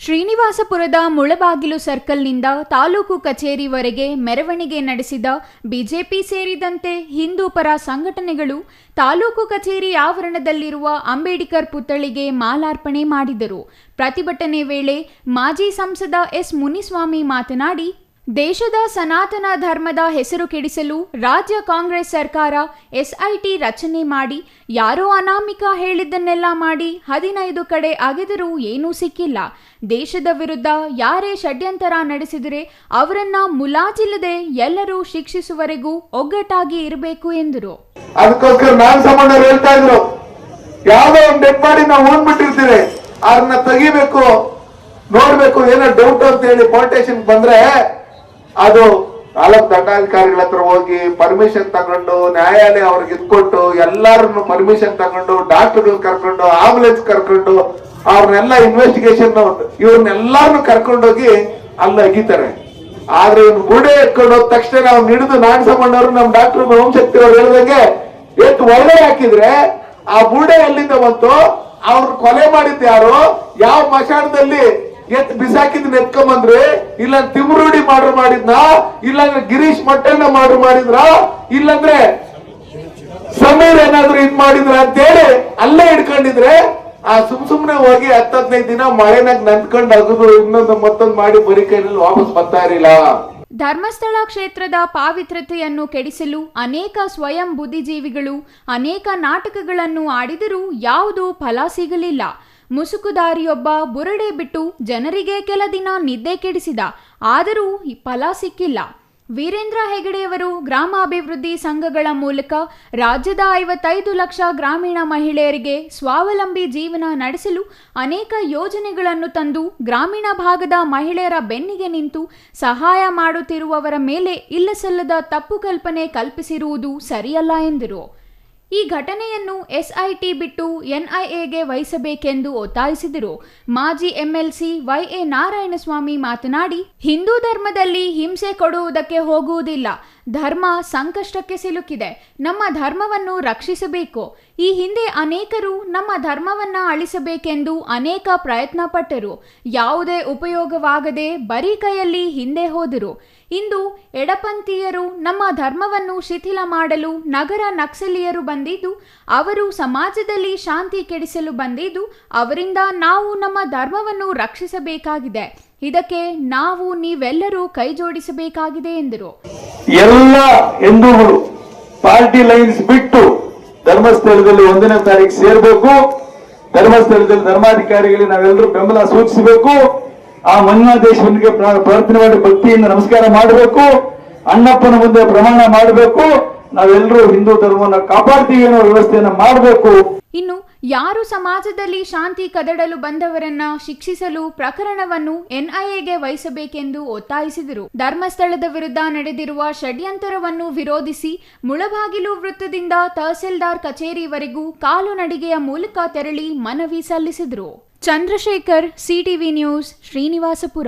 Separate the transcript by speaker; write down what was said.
Speaker 1: ಶ್ರೀನಿವಾಸಪುರದ ಮುಳಬಾಗಿಲು ಸರ್ಕಲ್ನಿಂದ ತಾಲೂಕು ಕಚೇರಿವರೆಗೆ ಮೆರವಣಿಗೆ ನಡೆಸಿದ ಬಿಜೆಪಿ ಸೇರಿದಂತೆ ಹಿಂದೂ ಪರ ಸಂಘಟನೆಗಳು ತಾಲೂಕು ಕಚೇರಿ ಆವರಣದಲ್ಲಿರುವ ಅಂಬೇಡ್ಕರ್ ಪುತ್ಥಳಿಗೆ ಮಾಲಾರ್ಪಣೆ ಮಾಡಿದರು. ಪ್ರತಿಭಟನೆ ವೇಳೆ ಮಾಜಿ ಸಂಸದ ಎಸ್ ಮುನಿಸ್ವಾಮಿ ಮಾತನಾಡಿ, ದೇಶದ ಸನಾತನ ಧರ್ಮದ ಹೆಸರು ಕೆಡಿಸಲು ರಾಜ್ಯ ಕಾಂಗ್ರೆಸ್ ಸರ್ಕಾರ ಎಸ್ಐಟಿ ರಚನೆ ಮಾಡಿ ಯಾರೋ ಅನಾಮಿಕ ಹೇಳಿದ್ದನ್ನೆಲ್ಲ ಮಾಡಿ 15 ಕಡೆ ಅಗೆದರೂ ಏನೂ ಸಿಕ್ಕಿಲ್ಲ. ದೇಶದ ವಿರುದ್ಧ ಯಾರೇ ಷಡ್ಯಂತರ ನಡೆಸಿದರೆ ಅವರನ್ನ ಮುಲಾಜಿಲ್ಲದೆ ಎಲ್ಲರೂ ಶಿಕ್ಷಿಸುವವರೆಗೂ ಒಗ್ಗಟ್ಟಾಗಿ ಇರಬೇಕು ಎಂದರು.
Speaker 2: ಅದಕ್ಕೋಸ್ಕರ ನಾನು ಸಂಬಂಧರು ಹೇಳ್ತಾ ಇದ್ರು, ಯಾವುದೋ ಒಂದು ಡೆಡ್ ಬಾಡಿ ನಾವು ಓದ್ಬಿಟ್ಟಿರ್ತೀವಿ, ಅದನ್ನ ತೆಗಿಬೇಕು, ನೋಡ್ಬೇಕು, ಏನೋ ಡೌಟ್ ಅಂತ ಹೇಳಿ ಪೊಲಿಟೇಷನ್ ಬಂದ್ರೆ ಅದು 4 ದಂಡಾಧಿಕಾರಿಗಳ ಹತ್ರ ಹೋಗಿ ಪರ್ಮಿಷನ್ ತಗೊಂಡು ನ್ಯಾಯಾಲಯ ಅವ್ರಿಗೆ ಇದ್ಕೊಟ್ಟು ಎಲ್ಲರನ್ನು ಪರ್ಮಿಷನ್ ತಗೊಂಡು ಡಾಕ್ಟರ್ಗಳು ಕರ್ಕೊಂಡು ಆಂಬುಲೆನ್ಸ್ ಕರ್ಕೊಂಡು ಅವ್ರನ್ನೆಲ್ಲ ಇನ್ವೆಸ್ಟಿಗೇಷನ್ ಇವ್ರನ್ನೆಲ್ಲರನ್ನು ಕರ್ಕೊಂಡೋಗಿ ಅಲ್ಲಿ ಅಗಿತಾರೆ. ಆದ್ರೆ ಇವ್ನು ಬುಡೆ ಎತ್ಕೊಂಡು ಹೋದ ತಕ್ಷಣ ನಾವು ಹಿಡಿದು ನಾಗಸಮ್ಮಣ್ಣವರು ನಮ್ಮ ಡಾಕ್ಟರ್ ಓಂಶಕ್ತಿ ಅವ್ರು ಹೇಳಿದಂಗೆ ಎತ್ತು ಒಳಗಡೆ ಹಾಕಿದ್ರೆ ಆ ಬುಡೆ ಎಲ್ಲಿಂದ ಬಂತು, ಅವ್ರು ಕೊಲೆ ಮಾಡಿದ್ದು ಯಾರು, ಯಾವ ಮಶಾಣದಲ್ಲಿ ಎತ್ ಬಿಸಾಕಿದ್ ಎತ್ಕೊಂಬಂದ್ರಿ, ಇಲ್ಲ ತಿಮ್ರೂಡಿ ಮಾಡ್ರು ಮಾಡಿದ್ನ, ಇಲ್ಲಾಂದ್ರೆ ಗಿರೀಶ್ ಮಟ್ಟಣ್ಣ ಮಾಡ್ರು ಮಾಡಿದ್ರ, ಇಲ್ಲಾಂದ್ರೆ ಸಮೀರ್ ಏನಾದ್ರು ಇದ್ ಮಾಡಿದ್ರ ಅಂತ ಹೇಳಿ ಅಲ್ಲೇ ಹಿಡ್ಕೊಂಡಿದ್ರೆ ಆ ಸುಮ್ನೆ ಹೋಗಿ 10-15 ದಿನ ಮಳೆನಾಗ ನಂದ್ಕೊಂಡು ಅಗದು ಇನ್ನೊಂದು ಮತ್ತೊಂದು ಮಾಡಿ ಬರೀ ಕೈಯಲ್ಲಿ ವಾಪಸ್ ಬರ್ತಾ ಇರಲಿಲ್ಲ.
Speaker 1: ಧರ್ಮಸ್ಥಳ ಕ್ಷೇತ್ರದ ಪಾವಿತ್ರತೆಯನ್ನು ಕೆಡಿಸಲು ಅನೇಕ ಸ್ವಯಂ ಬುದ್ಧಿಜೀವಿಗಳು ಅನೇಕ ನಾಟಕಗಳನ್ನು ಆಡಿದರೂ ಯಾವುದೂ ಫಲ ಸಿಗಲಿಲ್ಲ. ಮುಸುಕುದಾರಿಯೊಬ್ಬ ಬುರುಡೆ ಬಿಟ್ಟು ಜನರಿಗೆ ಕೆಲ ದಿನ ನಿದ್ದೆ ಕೆಡಿಸಿದ, ಆದರೂ ಫಲ ಸಿಕ್ಕಿಲ್ಲ. ವೀರೇಂದ್ರ ಹೆಗಡೆಯವರು ಗ್ರಾಮಾಭಿವೃದ್ಧಿ ಸಂಘಗಳ ಮೂಲಕ ರಾಜ್ಯದ 55 ಲಕ್ಷ ಗ್ರಾಮೀಣ ಮಹಿಳೆಯರಿಗೆ ಸ್ವಾವಲಂಬಿ ಜೀವನ ನಡೆಸಲು ಅನೇಕ ಯೋಜನೆಗಳನ್ನು ತಂದು ಗ್ರಾಮೀಣ ಭಾಗದ ಮಹಿಳೆಯರ ಬೆನ್ನಿಗೆ ನಿಂತು ಸಹಾಯ ಮಾಡುತ್ತಿರುವವರ ಮೇಲೆ ಇಲ್ಲಸಲ್ಲದ ತಪ್ಪು ಕಲ್ಪನೆ ಕಲ್ಪಿಸಿರುವುದು ಸರಿಯಲ್ಲ ಎಂದರು. ಈ ಘಟನೆಯನ್ನು ಎಸ್ಐಟಿ ಬಿಟ್ಟು ಎನ್ಐಎಗೆ ವಹಿಸಬೇಕೆಂದು ಒತ್ತಾಯಿಸಿದರು. ಮಾಜಿ ಎಂಎಲ್ಸಿ ವೈ.ಎ. ನಾರಾಯಣಸ್ವಾಮಿ ಮಾತನಾಡಿ, ಹಿಂದೂ ಧರ್ಮದಲ್ಲಿ ಹಿಂಸೆ ಕೊಡುವುದಕ್ಕೆ ಹೋಗುವುದಿಲ್ಲ. ಧರ್ಮ ಸಂಕಷ್ಟಕ್ಕೆ ಸಿಲುಕಿದೆ. ನಮ್ಮ ಧರ್ಮವನ್ನು ರಕ್ಷಿಸಬೇಕು. ಈ ಹಿಂದೆ ಅನೇಕರು ನಮ್ಮ ಧರ್ಮವನ್ನ ಅಳಿಸಬೇಕೆಂದು ಅನೇಕ ಪ್ರಯತ್ನ ಪಟ್ಟರು. ಯಾವುದೇ ಉಪಯೋಗವಾಗದೆ ಬರೀ ಕೈಯಲ್ಲಿ ಹಿಂದೆ ಹೋದರು. ಇಂದು ಎಡಪಂಥೀಯರು ನಮ್ಮ ಧರ್ಮವನ್ನು ಶಿಥಿಲ ಮಾಡಲು ನಗರ ನಕ್ಸಲೀಯರು ಬಂದಿದ್ದು, ಅವರು ಸಮಾಜದಲ್ಲಿ ಶಾಂತಿ ಕೆಡಿಸಲು ಬಂದಿದ್ದು, ಅವರಿಂದ ನಾವು ನಮ್ಮ ಧರ್ಮವನ್ನು ರಕ್ಷಿಸಬೇಕಾಗಿದೆ. ಇದಕ್ಕೆ ನಾವು ನೀವೆಲ್ಲರೂ ಕೈ ಜೋಡಿಸಬೇಕಾಗಿದೆ ಎಂದರು.
Speaker 2: ಎಲ್ಲ ಹಿಂದೂಗಳು ಪಾರ್ಟಿ ಲೈನ್ಸ್ ಬಿಟ್ಟು ಧರ್ಮಸ್ಥಳದಲ್ಲಿ 1ನೇ ತಾರೀಕು ಸೇರ್ಬೇಕು. ಧರ್ಮಸ್ಥಳದಲ್ಲಿ ಧರ್ಮಾಧಿಕಾರಿಗಳಿಗೆ ನಾವೆಲ್ಲರೂ ಬೆಂಬಲ ಸೂಚಿಸಬೇಕು. ಆ ಮನ್ಯಾದೇಶನಿಗೆ ಪ್ರಾರ್ಥನೆ ಮಾಡಿ ಭಕ್ತಿಯಿಂದ ನಮಸ್ಕಾರ ಮಾಡಬೇಕು. ಅಣ್ಣಪ್ಪನ ಮುಂದೆ ಪ್ರಮಾಣ ಮಾಡಬೇಕು. ನಾವೆಲ್ಲರೂ ಹಿಂದೂ ಧರ್ಮವನ್ನು ಕಾಪಾಡ್ತೀವಿ ಅನ್ನೋ ವ್ಯವಸ್ಥೆಯನ್ನ ಮಾಡಬೇಕು.
Speaker 1: ಇನ್ನು ಯಾರು ಸಮಾಜದಲ್ಲಿ ಶಾಂತಿ ಕದಡಲು ಬಂದವರನ್ನ ಶಿಕ್ಷಿಸಲು ಪ್ರಕರಣವನ್ನು ಎನ್ಐಎಗೆ ವಹಿಸಬೇಕೆಂದು ಒತ್ತಾಯಿಸಿದರು. ಧರ್ಮಸ್ಥಳದ ವಿರುದ್ಧ ನಡೆದಿರುವ ಷಡ್ಯಂತರವನ್ನು ವಿರೋಧಿಸಿ ಮುಳಬಾಗಿಲು ವೃತ್ತದಿಂದ ತಹಸೀಲ್ದಾರ್ ಕಚೇರಿವರೆಗೂ ಕಾಲು ನಡಿಗೆಯ ಮೂಲಕ ತೆರಳಿ ಮನವಿ ಸಲ್ಲಿಸಿದರು. Chandrashekar, CTV news, Srinivaspur.